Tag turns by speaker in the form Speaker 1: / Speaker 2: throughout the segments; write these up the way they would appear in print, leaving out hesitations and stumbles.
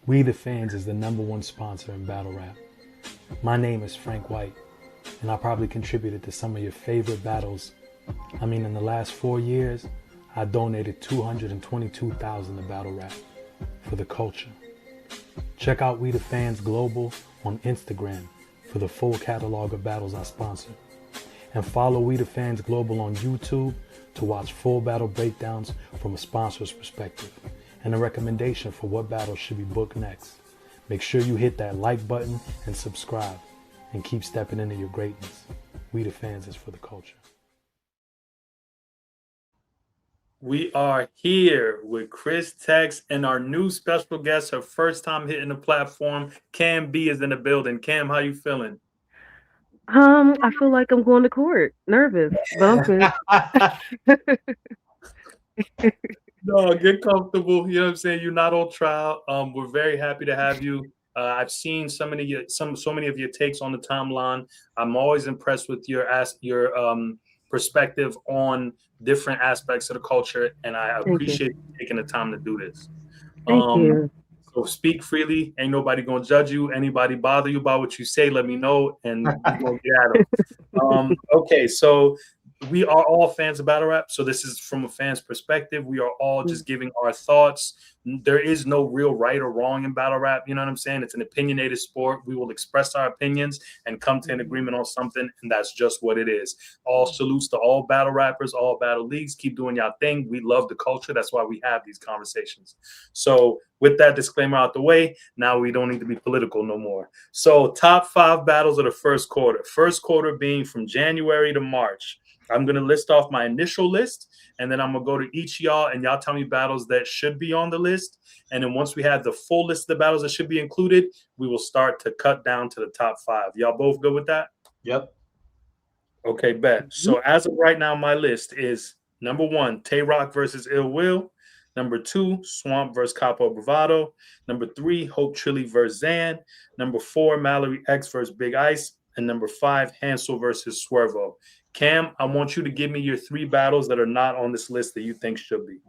Speaker 1: We the Fans is the #1 sponsor in battle rap. My name is Frank White, and I probably contributed to some of your favorite battles. I mean, in the last 4 years, I donated $222,000 to battle rap for the culture. Check out We the Fans Global on Instagram for the full catalog of battles I sponsor. And follow We the Fans Global on YouTube to watch full battle breakdowns from a sponsor's perspective and a recommendation for what battles should be booked next. Make sure you hit that like button and subscribe and keep stepping into your greatness. We the Fans is for the culture.
Speaker 2: We are here with Chris Tex and our new special guest, her first time hitting the platform. Cam B is in the building. Cam, how you feeling?
Speaker 3: I feel like I'm going to court. Nervous, but I'm good.
Speaker 2: No, get comfortable. You know what I'm saying? You're not on trial. We're very happy to have you. I've seen so many of your takes on the timeline. I'm always impressed with your perspective on different aspects of the culture, and I appreciate you taking the time to do this.
Speaker 3: Thank you.
Speaker 2: So speak freely. Ain't nobody gonna judge you. Anybody bother you about what you say, let me know, and we're gonna get at them. Okay, so we are all fans of battle rap. So this is from a fan's perspective. We are all just giving our thoughts. There is no real right or wrong in battle rap. You know what I'm saying? It's an opinionated sport. We will express our opinions and come to an agreement on something, and that's just what it is. All salutes to all battle rappers, all battle leagues. Keep doing your thing. We love the culture. That's why we have these conversations. So with that disclaimer out the way, now we don't need to be political no more. So top 5 battles of the first quarter. First quarter being from January to March. I'm going to list off my initial list, and then I'm going to go to each of y'all, and y'all tell me battles that should be on the list. And then once we have the full list of the battles that should be included, we will start to cut down to the top 5. Y'all both good with that?
Speaker 4: Yep.
Speaker 2: Okay, bet. So as of right now, my list is number 1, Tay Rock versus Ill Will. Number 2, Swamp versus Capo Bravado. Number 3, Hope Trilly versus Zan. Number 4, Mallory X versus Big Ice. And number 5, Hansel versus Swervo. Cam, I want you to give me your 3 battles that are not on this list that you think should be.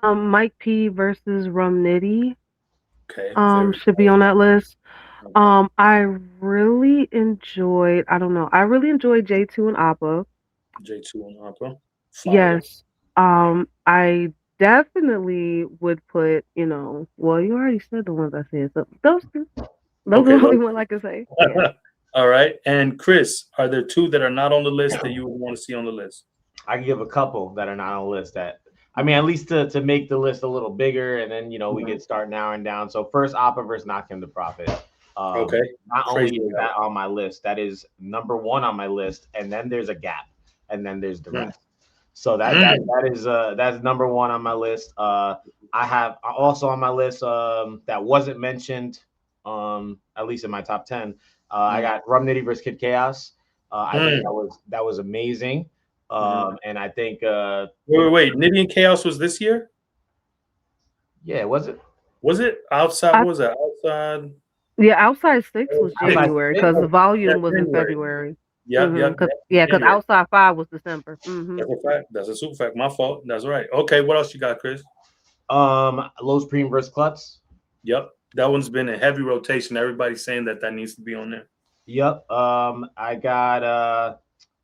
Speaker 3: Mike P versus Rum Nitty.
Speaker 2: Okay.
Speaker 3: Should be on that list. I really enjoyed. I really enjoyed J2 and Appa.
Speaker 2: J2 and Appa.
Speaker 3: Yes. I definitely would put. Well, you already said the ones I said. So those two. Those are the only ones I can say. Yeah.
Speaker 2: All right. And Chris, are there 2 that are not on the list that you would want to see on the list?
Speaker 4: I can give a couple that are not on the list that, I mean, at least to make the list a little bigger, and then, we get start narrowing down. So first, Appa versus Nakim the Prophet.
Speaker 2: Okay.
Speaker 4: Not only is that on my list, that is number 1 on my list, and then there's a gap, and then there's the rest. So that's number 1 on my list. I have also on my list that wasn't mentioned, at least in my top 10. I got Rum Nitty versus Kid Chaos. I think that was amazing. And I think
Speaker 2: wait, Nitty and Chaos was this year?
Speaker 4: Yeah, was it?
Speaker 2: Was it outside? What was that? Outside?
Speaker 3: Yeah, Outside 6 was January because the volume was in February.
Speaker 2: Yep.
Speaker 3: Because Outside 5 was December.
Speaker 2: That's a fact. That's a super fact. My fault. That's right. Okay, what else you got, Chris?
Speaker 4: Los Preem versus Klutz.
Speaker 2: Yep. That one's been a heavy rotation. Everybody's saying that needs to be on there.
Speaker 4: Yep. I got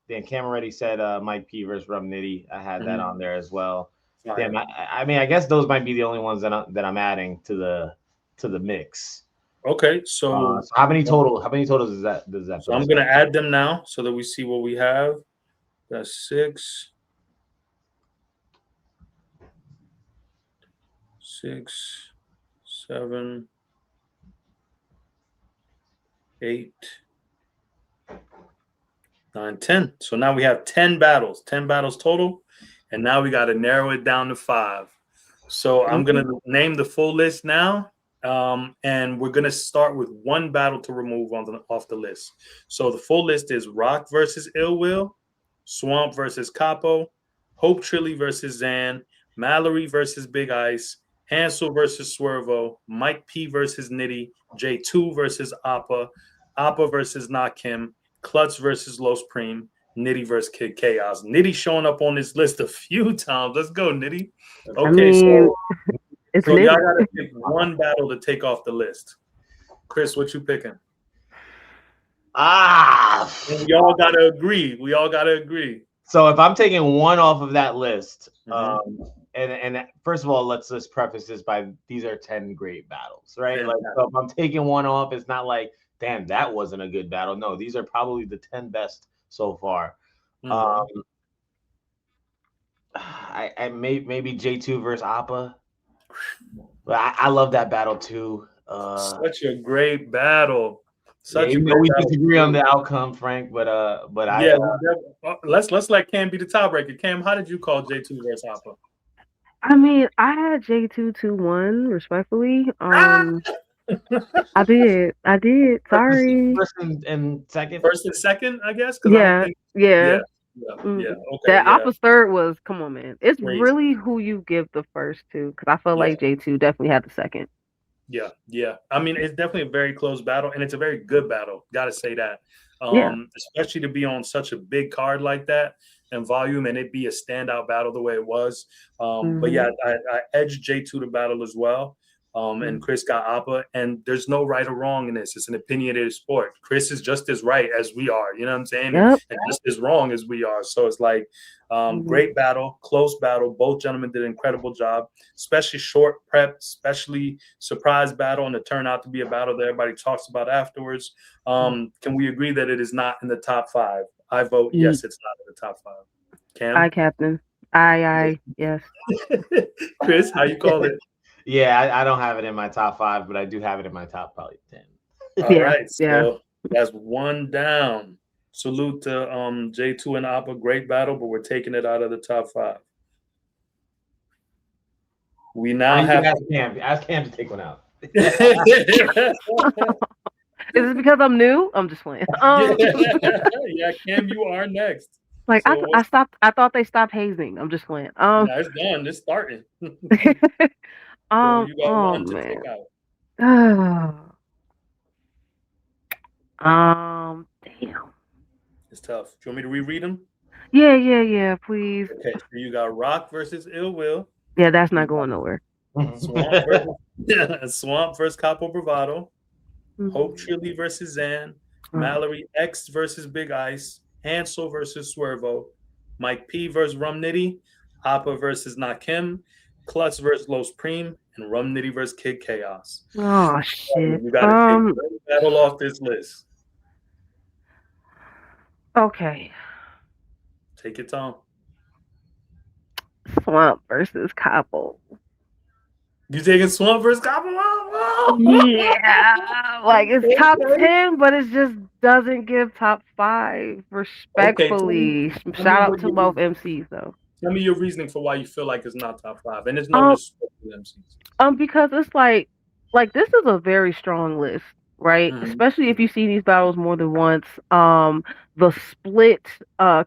Speaker 4: Dan Cam already said Mike P versus Rum Nitty. I had that on there as well. Damn, I mean, I guess those might be the only ones that I'm adding to the mix.
Speaker 2: Okay, so
Speaker 4: how many totals does that?
Speaker 2: So I'm gonna add them now so that we see what we have. That's 6, 7, 8, 9, 10. So now we have 10 battles total, and now we got to narrow it down to 5. So I'm gonna name the full list now. And we're gonna start with 1 battle to remove off the list. So the full list is Rock versus Ill Will, Swamp versus Capo, Hope Trilly versus Zan, Mallory versus Big Ice, Hansel versus Swervo, Mike P versus Nitty, J2 versus Appa, Appa versus Nakim, Klutz versus Los Preem, Nitty versus Kid Chaos. Nitty showing up on this list a few times. Let's go, Nitty. Okay, so
Speaker 3: It's
Speaker 2: So y'all
Speaker 3: new.
Speaker 2: gotta pick one battle to take off the list. Chris, what you picking? And y'all gotta agree. We all gotta agree.
Speaker 4: So if I'm taking one off of that list,
Speaker 2: Mhm.
Speaker 4: and first of all, let's just preface this by these are 10 great battles, right? Like,
Speaker 2: Fantastic.
Speaker 4: so if I'm taking one off, it's not like, damn, that wasn't a good battle. No, these are probably the 10 best so far.
Speaker 2: Mhm.
Speaker 4: I maybe J2 versus Appa. But I love that battle too.
Speaker 2: Such a great battle. Such a
Speaker 4: Even though
Speaker 2: great
Speaker 4: we
Speaker 2: battle.
Speaker 4: disagree on the outcome, Frank, but
Speaker 2: Yeah, let's let Cam be the tiebreaker. Cam, how did you call J2 versus Hopper?
Speaker 3: I mean, I had J2-2-1 respectfully. I did. Sorry.
Speaker 4: First and second.
Speaker 2: First and second, I guess.
Speaker 3: Yeah.
Speaker 2: Yeah.
Speaker 3: Mm.
Speaker 2: Okay.
Speaker 3: That
Speaker 2: Yeah.
Speaker 3: Appa's third was, come on, man. It's
Speaker 2: Crazy.
Speaker 3: really who you give the first to, because I feel like J2 definitely had the second.
Speaker 2: Yeah. I mean, it's definitely a very close battle, and it's a very good battle. Got to say that. Especially to be on such a big card like that and volume, and it be a standout battle the way it was. But yeah, I edged J2 to battle as well. And Chris got Appa, and there's no right or wrong in this. It's an opinionated sport. Chris is just as right as we are, you know what I'm saying?
Speaker 3: Yep.
Speaker 2: And just as wrong as we are. So it's like great battle, close battle. Both gentlemen did an incredible job, especially short prep, especially surprise battle, and it turned out to be a battle that everybody talks about afterwards. Can we agree that it is not in the top 5? I vote yes, it's not in the top 5. Cam?
Speaker 3: Aye, Captain. Aye, yes.
Speaker 2: Chris, how you call it?
Speaker 4: Yeah, I don't have it in my top 5, but I do have it in my top probably 10.
Speaker 2: All right, so that's one down. Salute to J2 and Appa, great battle, but we're taking it out of the top 5. We now have
Speaker 4: ask Cam to take one out.
Speaker 3: Is it because I'm new? I'm just playing.
Speaker 2: Yeah, Cam, you are next.
Speaker 3: Like so I thought they stopped hazing. I'm just playing.
Speaker 2: No, it's done. It's starting. So you got one to take out.
Speaker 3: Damn.
Speaker 2: It's tough. Do you want me to reread them?
Speaker 3: Yeah, please.
Speaker 2: Okay, so you got Rock versus Ill Will.
Speaker 3: Yeah, that's not going nowhere.
Speaker 2: Swamp versus Capo Bravado. Hope Trilly versus Zan. Mallory X versus Big Ice. Hansel versus Swervo. Mike P versus Rum Nitty. Appa versus Nakim. Klutz versus Los Prime. And Rum Nitty versus Kid Chaos.
Speaker 3: Oh, shit.
Speaker 2: You got to take one battle off this list.
Speaker 3: Okay.
Speaker 2: Take your time.
Speaker 3: Swamp versus Capo.
Speaker 2: You taking Swamp versus Capo?
Speaker 3: Yeah, like it's top 10, but it just doesn't give top 5 respectfully. Okay, shout out to both MCs though.
Speaker 2: Tell me your reasoning for why you feel like it's not top 5, and it's no disrespect to MCs.
Speaker 3: Because it's like this is a very strong list, right? Especially if you see these battles more than once. The split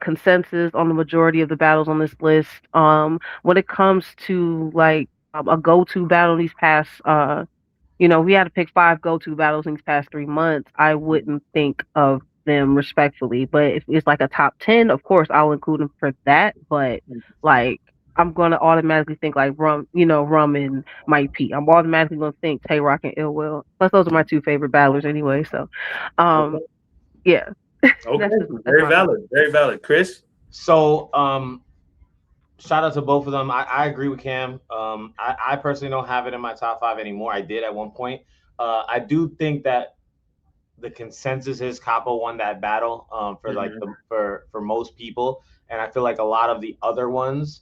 Speaker 3: consensus on the majority of the battles on this list. When it comes to like a go-to battle these past we had to pick 5 go-to battles in these past 3 months. I wouldn't think of them respectfully, but if it's like a top 10, of course I'll include them for that. But like I'm gonna automatically think like Rum and Mike P. I'm automatically gonna think Tay Rock and Ill Will. Plus those are my 2 favorite battlers anyway. So, yeah.
Speaker 2: Okay, very valid. Chris.
Speaker 4: So, shout out to both of them. I agree with Cam. I personally don't have it in my top 5 anymore. I did at one point. I do think that the consensus is Capo won that battle for like for most people, and I feel like a lot of the other ones,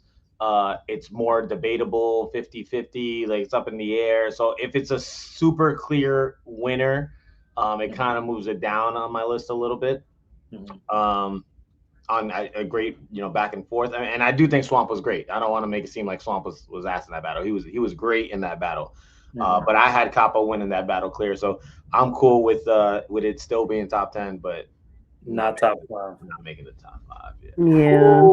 Speaker 4: it's more debatable, 50-50, like it's up in the air. So if it's a super clear winner, it kind of moves it down on my list a little bit. On a great, back and forth. And I do think Swamp was great. I don't want to make it seem like Swamp was ass in that battle. He was great in that battle. But I had Capo winning that battle clear. So I'm cool with it still being top 10, but
Speaker 2: not top 5.
Speaker 4: Not making the top 5.
Speaker 3: Yeah.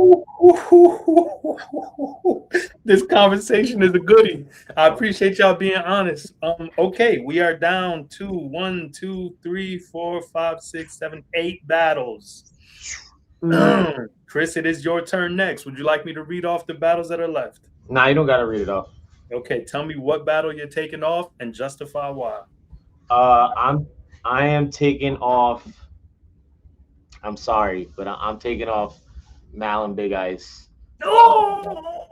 Speaker 2: This conversation is a goodie. I appreciate y'all being honest. Okay, we are down to 1, 2, 3, 4, 5, 6, 7, 8 battles. Chris, it is your turn next. Would you like me to read off the battles that are left?
Speaker 4: Nah, you don't got to read it off.
Speaker 2: Okay, tell me what battle you're taking off and justify why.
Speaker 4: I am taking off. I'm sorry, but I'm taking off Mal and Big Ice.
Speaker 2: Oh!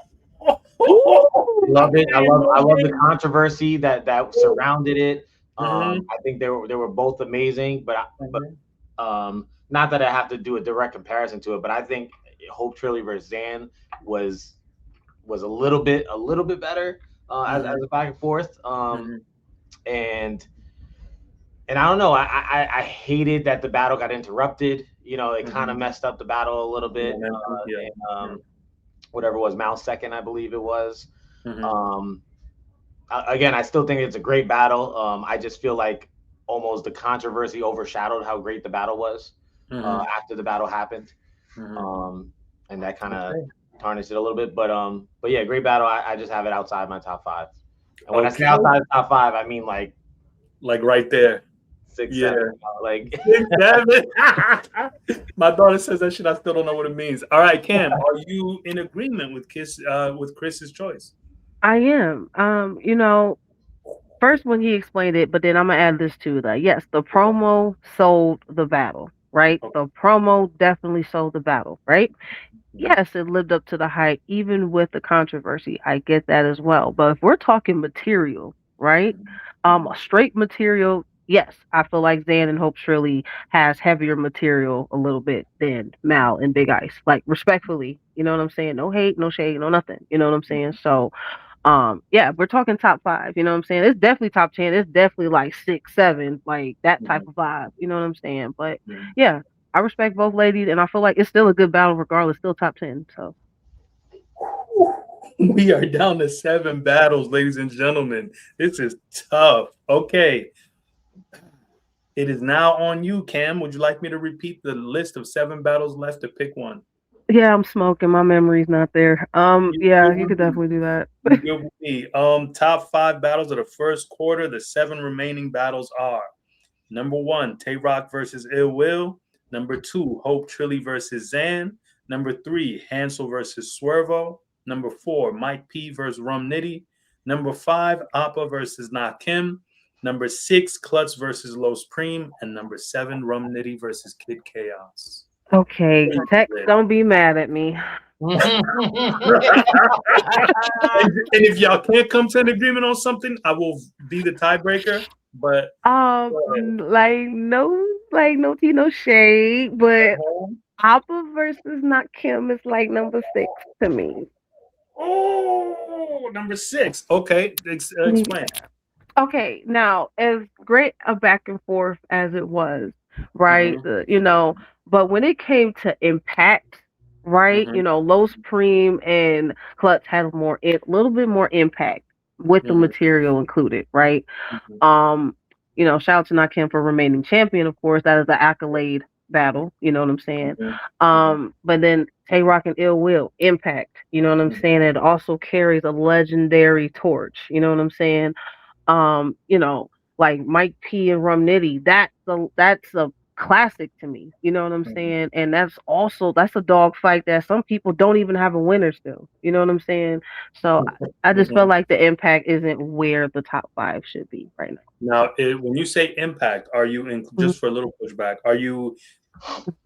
Speaker 4: Love it. I love the controversy that surrounded it.
Speaker 2: Mhm.
Speaker 4: I think they were both amazing, but not that I have to do a direct comparison to it, but I think Hope Trilly versus Zan was a little bit better as a back and forth. And I don't know. I hated that the battle got interrupted. You know, it kind of messed up the battle a little bit. And, whatever it was, Mal's second, I believe it was. Again, I still think it's a great battle. I just feel like almost the controversy overshadowed how great the battle was after the battle happened. And that kind of tarnished it a little bit. But yeah, great battle. I just have it outside my top 5. And when I say outside the top 5, I mean like
Speaker 2: right there.
Speaker 4: 6, 7, like
Speaker 2: 6, 7. My daughter says that shit. I still don't know what it means. All right, Cam, are you in agreement with Chris's choice?
Speaker 3: I am. You know, first when he explained it, but then I'm gonna add this too. That yes, the promo sold the battle, right?
Speaker 2: Okay.
Speaker 3: The promo definitely sold the battle, right? Yes, it lived up to the hype, even with the controversy. I get that as well. But if we're talking material, right? Straight material, yes, I feel like Zan and Hope Shirley has heavier material a little bit than Mal and Big Ice. Like respectfully, you know what I'm saying? No hate, no shade, no nothing. You know what I'm saying? So yeah, we're talking top 5, you know what I'm saying? It's definitely top 10. It's definitely like 6, 7, like that type of vibe, you know what I'm saying? But yeah, I respect both ladies, and I feel like it's still a good battle regardless, still top 10. So
Speaker 2: we are down to 7 battles, ladies and gentlemen. This is tough. Okay. It is now on you, Cam. Would you like me to repeat the list of 7 battles left to pick one?
Speaker 3: yeah, I'm smoking. My memory's not there. Yeah, you could definitely do that.
Speaker 2: Good with me. Top 5 battles of the first quarter. The 7 remaining battles are: number 1, Tay Rock versus Ill Will. Number 2, Hope Trilly versus Zan. Number 3, Hansel versus Swervo. Number 4, Mike P versus Rum Nitty. Number 5, Appa versus Nakim. Number 6, Klutz versus Los Preem. And number 7, Rum Nitty versus Kid Chaos.
Speaker 3: Okay, Tex, don't be mad at me.
Speaker 2: And if y'all can't come to an agreement on something, I will be the tiebreaker. But
Speaker 3: no tea, no shade. But Appa versus Nakim is like number 6 to me.
Speaker 2: Oh, number 6. Okay, explain.
Speaker 3: Okay, now as great a back and forth as it was, right? You know, but when it came to impact, right? You know, Los Preem and Klutz had a little bit more impact with the material included, right? You know, shout out to Nakim for remaining champion, of course. That is an accolade battle, you know what I'm saying? But then Tay Rock and Ill Will, impact, you know what I'm saying? It also carries a legendary torch, you know what I'm saying? You know, like Mike P and Rum Nitty, that's a classic to me, you know what I'm saying? And that's a dog fight that some people don't even have a winner still, you know what I'm saying? So I just feel like the impact isn't where the top 5 should be right now.
Speaker 2: Now, when you say impact, are you just for a little pushback? Are you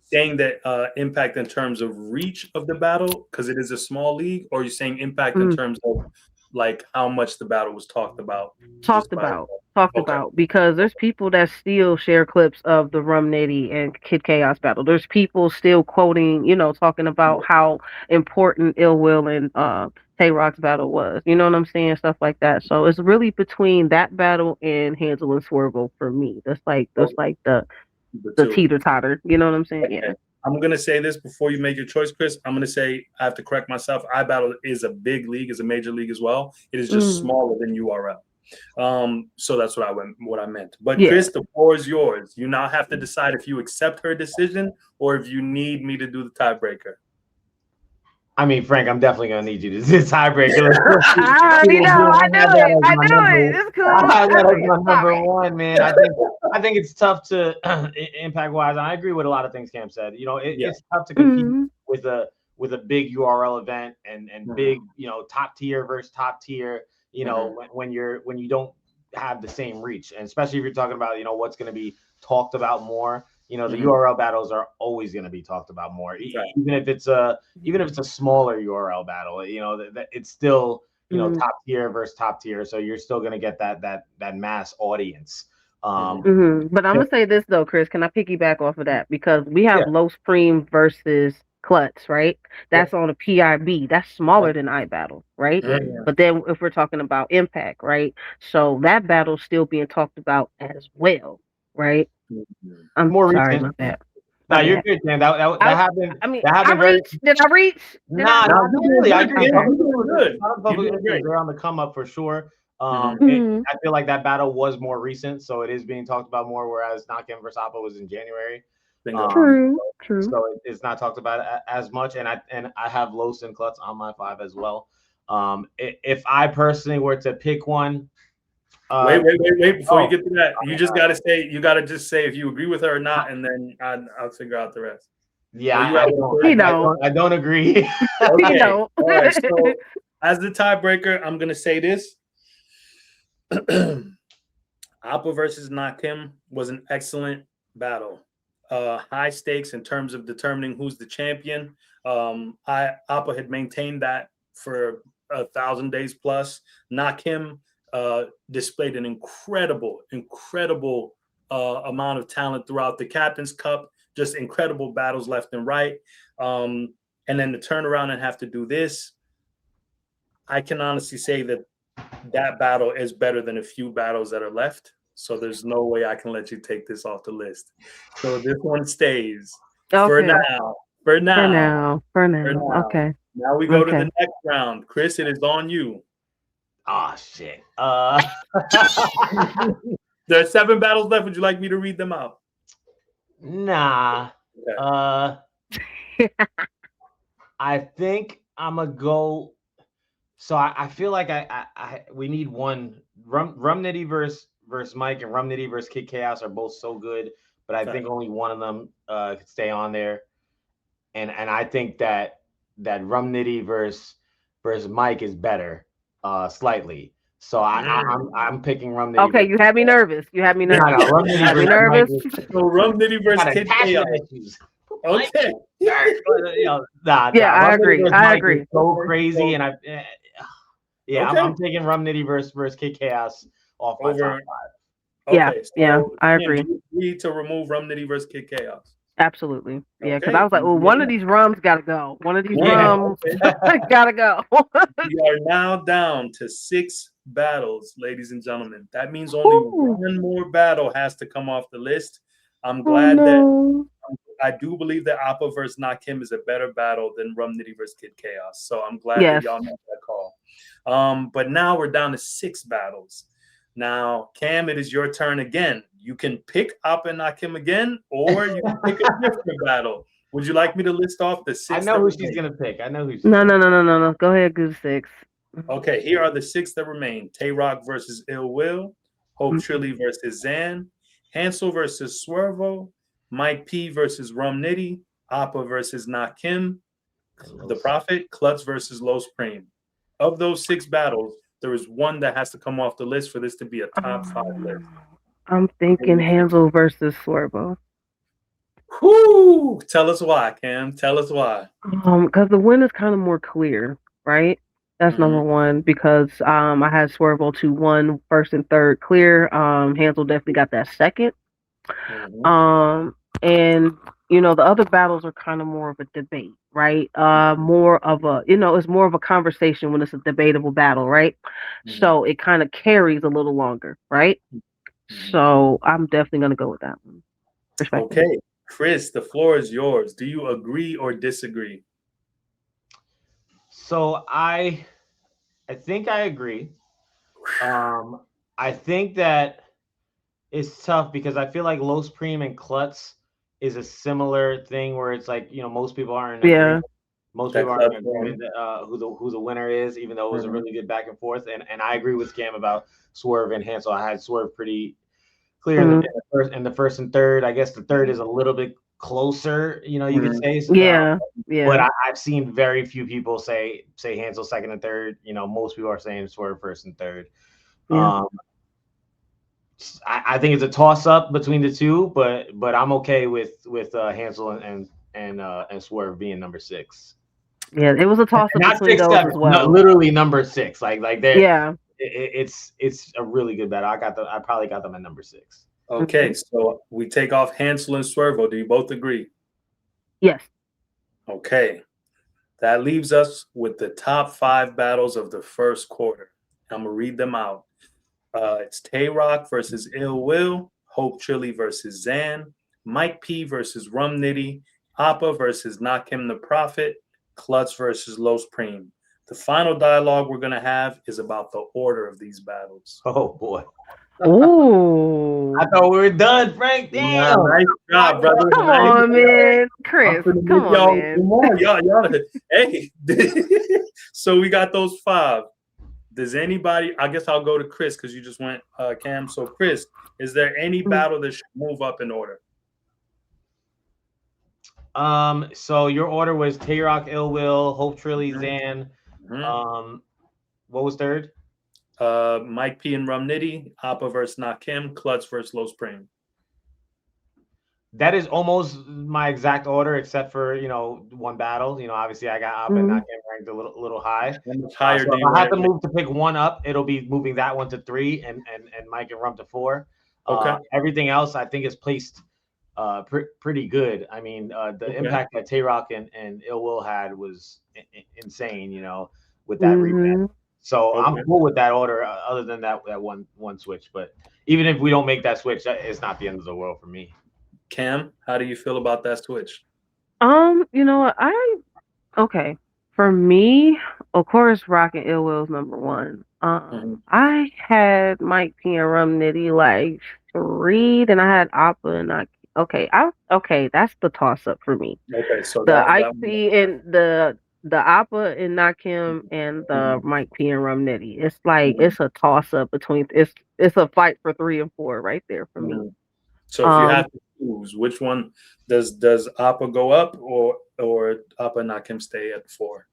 Speaker 2: saying that impact in terms of reach of the battle because it is a small league, or are you saying impact in terms of like how much the battle was talked about?
Speaker 3: Talked about, because there's people that still share clips of the Rum Nitty and Kid Chaos battle. There's people still quoting, you know, talking about how important Ill Will and Tay Rock's battle was. You know what I'm saying? Stuff like that. So it's really between that battle and Hansel and Swervo for me. That's like the teeter totter. You know what I'm saying? Yeah.
Speaker 2: I'm going to say this before you make your choice, Chris. I'm going to say I have to correct myself. iBattle is a big league, is a major league as well. It is just smaller than URL. So that's what I meant. But yeah. Chris, the floor is yours. You now have to decide if you accept her decision or if you need me to do the tiebreaker.
Speaker 4: I mean, Frank, I'm definitely gonna need you to do the tiebreaker.
Speaker 3: I know it. It's cool.
Speaker 4: I got my number 1, man. I think it's tough to impact wise. And I agree with a lot of things Cam said. You know, it's tough to compete with a big URL event and big, you know, top tier versus top tier. you know, when you don't have the same reach, and especially if you're talking about, you know, what's going to be talked about more. You know, the URL battles are always going to be talked about more, even if it's a smaller URL battle. You know, that it's still, you know, top tier versus top tier, so you're still going to get that mass audience.
Speaker 3: But I'm gonna say this though, Chris. Can I piggyback off of that? Because we have Low Supreme versus Klutz, right? That's on a PIB. That's smaller than iBattle, right? But then if we're talking about Impact, right? So that battle's still being talked about as well, right? I'm
Speaker 4: more
Speaker 3: sorry
Speaker 4: recent.
Speaker 3: about that.
Speaker 4: No, you're good, man. That happened.
Speaker 3: I mean,
Speaker 4: that happened
Speaker 3: Did I reach?
Speaker 4: Nah, really. I agree.
Speaker 2: Good.
Speaker 4: They're on the come up for sure. I feel like that battle was more recent, so it is being talked about more. Whereas Nakim versus Appa was in January.
Speaker 3: True.
Speaker 4: So it's not talked about as much, and I have Los and Klutz on my 5 as well. If I personally were to pick one,
Speaker 2: wait! Before you get to that, you just gotta say if you agree with her or not, and then I'll figure out the rest.
Speaker 4: Yeah, I don't agree.
Speaker 2: Okay. All right. So as the tiebreaker, I'm gonna say this. Appa versus Nakim was an excellent battle. High stakes in terms of determining who's the champion. Appa had maintained that for 1,000 days plus. Nakim displayed an incredible amount of talent throughout the Captain's Cup. Just incredible battles left and right. And then to turn around and have to do this, I can honestly say that battle is better than a few battles that are left. So there's no way I can let you take this off the list. So this one stays for now. For now.
Speaker 3: Okay.
Speaker 2: Now we go to the next round. Chris, it is on you.
Speaker 4: Oh shit.
Speaker 2: There are 7 battles left. Would you like me to read them out?
Speaker 4: Nah. Okay. I think I'm gonna go. So I feel like we need one. Rum Nitty versus Mike, and Rum Nitty versus Kid Chaos are both so good, but I think only one of them could stay on there. And I think that Rum Nitty versus Mike is better, slightly. So I'm picking Rum Nitty.
Speaker 3: Okay, you had me nervous. Rum
Speaker 2: Nitty so Rum Nitty versus Kid Chaos. Okay.
Speaker 3: I agree.
Speaker 4: So crazy, and I'm taking Rum Nitty versus Kid Chaos off my top 5.
Speaker 3: I agree.
Speaker 2: You need to remove Rum Nitty versus Kid Chaos.
Speaker 3: Absolutely. Yeah, because I was like, well, one of these rums gotta go. One of these rums gotta go.
Speaker 2: We are now down to 6 battles, ladies and gentlemen. That means only one more battle has to come off the list. I'm glad that I do believe that Appa versus Nakim is a better battle than Rum Nitty versus Kid Chaos. So I'm glad that y'all made that call. But now we're down to 6 battles. Now, Cam, it is your turn again. You can pick Appa and Nakim again, or you can pick a different battle. Would you like me to list off the 6?
Speaker 4: I know who she's gonna pick.
Speaker 3: No. Go ahead, Goose 6.
Speaker 2: Okay, here are the 6 that remain: Tay Rock versus Ill Will, Hope Trilly versus Zan, Hansel versus Swervo, Mike P versus Rum Nitty, Appa versus Nakim, The Prophet, Klutz versus Low Supreme. Of those 6 battles, there is one that has to come off the list for this to be a top 5 list.
Speaker 3: I'm thinking Hansel versus Swervo.
Speaker 2: Whoo! Tell us why, Cam. Tell us why.
Speaker 3: Because the win is kind of more clear, right? That's number one. Because I had Swervo 2-1 first and third clear. Hansel definitely got that second. And you know the other battles are kind of more of a debate, right? More of a, it's more of a conversation when it's a debatable battle, right? So it kind of carries a little longer, right? So I'm definitely gonna go with that one.
Speaker 2: Okay, Chris, the floor is yours. Do you agree or disagree?
Speaker 4: So I think I agree. I think that it's tough because I feel like Low Supreme and Klutz is a similar thing where it's like, most people aren't most people aren't agreement who the winner is, even though it was a really good back and forth. And I agree with Cam about Swerve and Hansel. I had Swerve pretty clear in the first and third. I guess the third is a little bit closer, you could say.
Speaker 3: Yeah,
Speaker 4: But
Speaker 3: yeah.
Speaker 4: I've seen very few people say Hansel second and third. Most people are saying Swerve first and third.
Speaker 3: Yeah.
Speaker 4: I think it's a toss up between the two, but I'm okay with Hansel and Swerve being number 6.
Speaker 3: Yeah, it was a toss up
Speaker 4: Not
Speaker 3: between
Speaker 4: 6,
Speaker 3: those
Speaker 4: 7,
Speaker 3: as well.
Speaker 4: literally number 6. Like they're
Speaker 3: Yeah.
Speaker 4: it's a really good battle. I probably got them at number 6.
Speaker 2: Okay, so we take off Hansel and Swervo. Do you both agree?
Speaker 3: Yes.
Speaker 2: Okay. That leaves us with the top 5 battles of the first quarter. I'm going to read them out. It's Tay Rock versus Ill Will, Hope Trilly versus Zan, Mike P versus Rum Nitty, Appa versus Nakim the Prophet, Klutz versus Los Preem. The final dialogue we're going to have is about the order of these battles.
Speaker 4: Oh, boy.
Speaker 3: Ooh.
Speaker 4: I thought we were done, Frank. Damn.
Speaker 2: Yeah, nice job, brother.
Speaker 3: Come on, man. Chris, come on, man.
Speaker 2: Come on, y'all. Hey. So we got those 5. Does anybody, I guess I'll go to Chris because you just went Cam. So Chris, is there any battle that should move up in order?
Speaker 4: So your order was Tay Rock, Ill Will, Hope Trilly, Zan. What was third?
Speaker 2: Mike P and Rum Nitty, Appa versus Nakim, Klutz versus Los Preem.
Speaker 4: That is almost my exact order, except for one battle. Obviously I got Appa and Nakim ranked a little high.
Speaker 2: Higher.
Speaker 4: So if I have to move to pick one up, it'll be moving that one to 3 and Mike and Rum to 4.
Speaker 2: Okay.
Speaker 4: Everything else I think is placed pretty good. I mean, the impact that Tay Rock and Ill Will had was insane. With that rematch. So I'm cool with that order, other than that one switch. But even if we don't make that switch, it's not the end of the world for me.
Speaker 2: Cam, how do you feel about that switch?
Speaker 3: You know what? Okay. For me, of course, Rock and Ill Will is number 1. I had Mike P and Rum Nitty like 3, then I had Appa and okay, that's the toss up for me.
Speaker 2: Okay, so
Speaker 3: the IC and the Appa and Nakim and the Mike P and Rum Nitty. It's like it's a toss up between it's a fight for 3 and 4 right there for me.
Speaker 2: So if you have to choose, which one does Appa go up or Appa and Nakim stay at 4?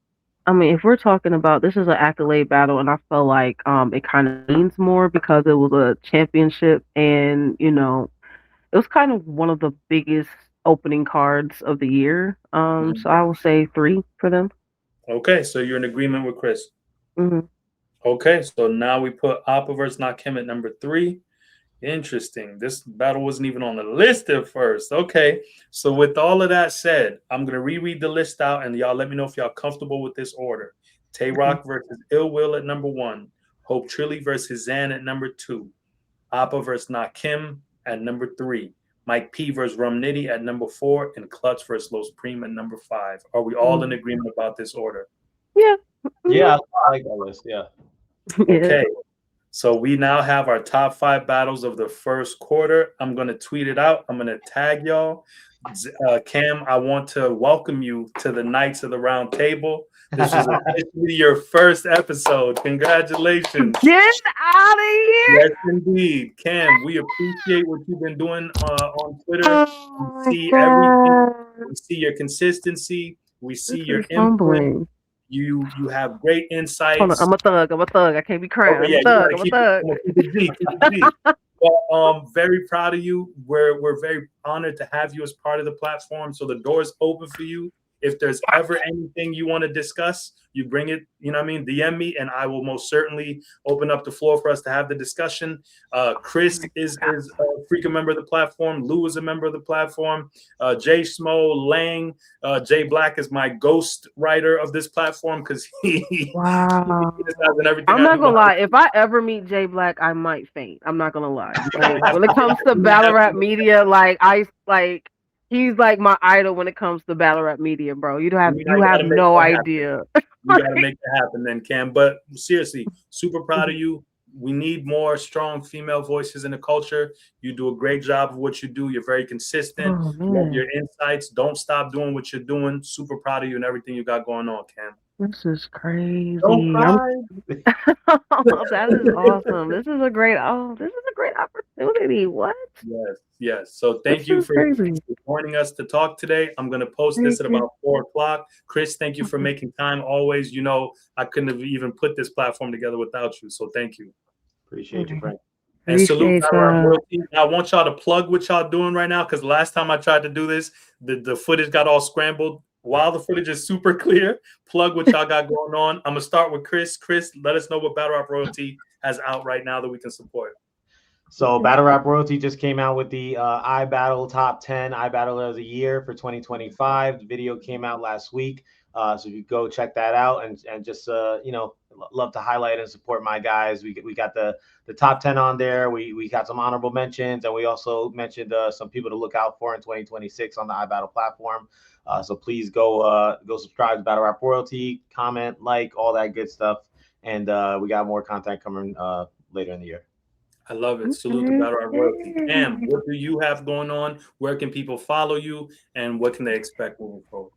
Speaker 3: I mean, if we're talking about this is an accolade battle, and I feel like it kind of means more because it was a championship, and it was kind of one of the biggest opening cards of the year. So I will say 3 for them.
Speaker 2: Okay, so you're in agreement with Chris. Okay, so now we put Appa versus Nakim at number 3. Interesting. This battle wasn't even on the list at first. Okay, so with all of that said, I'm going to reread the list out, and y'all let me know if y'all comfortable with this order. Tay Rock versus Ill Will at number 1. Hope Trilly versus Zan at number 2. Appa versus Nakim at number 3. Mike P versus Rum Nitty at number 4. And Klutz versus Los Preem at number 5. Are we all in agreement about this order?
Speaker 3: Yeah.
Speaker 4: Yeah, I like that list. Yeah.
Speaker 2: Okay. So we now have our top 5 battles of the first quarter. I'm going to tweet it out. I'm going to tag y'all. Cam, I want to welcome you to the Knights of the Round Table. This is officially your first episode. Congratulations.
Speaker 3: Get out of here.
Speaker 2: Yes, indeed. Cam, we appreciate what you've been doing on Twitter. We see everything. We see your consistency. We see your input. You have great insights.
Speaker 3: Hold on, I'm a thug. I can't be crying.
Speaker 2: Okay,
Speaker 3: I'm a thug.
Speaker 2: Keep it G. Well, very proud of you. We're very honored to have you as part of the platform. So the door is open for you. If there's ever anything you want to discuss, you bring it, DM me, and I will most certainly open up the floor for us to have the discussion. Chris is a freaking member of the platform. Lou is a member of the platform. Jay Smo, Lang, Jay Black is my ghost writer of this platform because
Speaker 3: wow.
Speaker 2: Everything
Speaker 3: I'm not gonna lie. If I ever meet Jay Black, I might faint. I'm not gonna lie. When it comes to battle rap media, he's like my idol when it comes to battle rap media, bro. You have no idea.
Speaker 2: You gotta make it happen then, Cam. But seriously, super proud of you. We need more strong female voices in the culture. You do a great job of what you do. You're very consistent. Your insights. Don't stop doing what you're doing. Super proud of you and everything you got going on, Cam.
Speaker 3: This is crazy.
Speaker 2: Don't cry.
Speaker 3: That is awesome. This is a great opportunity. What?
Speaker 2: Yes. So thank you for joining us to talk today. I'm going to post this at about 4 o'clock. Chris, thank you for making time always. You know, I couldn't have even put this platform together without you. So thank you.
Speaker 4: Appreciate you, Frank.
Speaker 2: And salute Battle Rap Royalty. I want y'all to plug what y'all doing right now, because last time I tried to do this, the footage got all scrambled. While the footage is super clear, plug what y'all got going on. I'm going to start with Chris. Chris, let us know what Battle Rap Royalty has out right now that we can support.
Speaker 4: So Battle Rap Royalty just came out with the iBattle Top 10 iBattle of the Year for 2025. The video came out last week. So you go check that out and just, you know, love to highlight and support my guys. We got the top 10 on there. We got some honorable mentions, and we also mentioned some people to look out for in 2026 on the iBattle platform. So please go subscribe to Battle Rap Royalty, comment, like, all that good stuff. And we got more content coming later in the year.
Speaker 2: I love it. Salute to Battle Rap Royalty. Cam, what do you have going on? Where can people follow you, and what can they expect moving forward?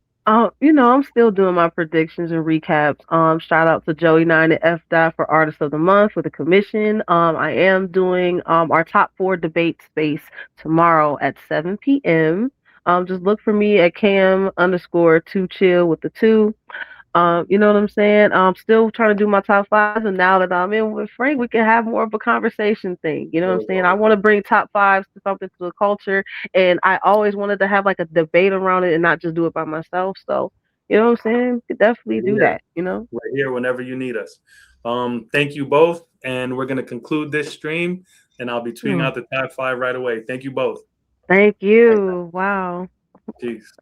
Speaker 3: You know, I'm still doing my predictions and recaps. Shout out to Joey9 and F. for Artist of the Month for the commission. I am doing our top 4 debate space tomorrow at 7 p.m. Just look for me at Cam_2chill with the 2. You know what I'm saying? I'm still trying to do my top 5s, and now that I'm in with Frank, we can have more of a conversation thing. You know what I'm saying? I want to bring top 5s to something to the culture, and I always wanted to have like a debate around it and not just do it by myself. So, you know what I'm saying? Could definitely do that. You know,
Speaker 2: we're here whenever you need us. Thank you both, and we're gonna conclude this stream, and I'll be tweeting out the top 5 right away. Thank you both.
Speaker 3: Thank you. Wow.
Speaker 2: Peace.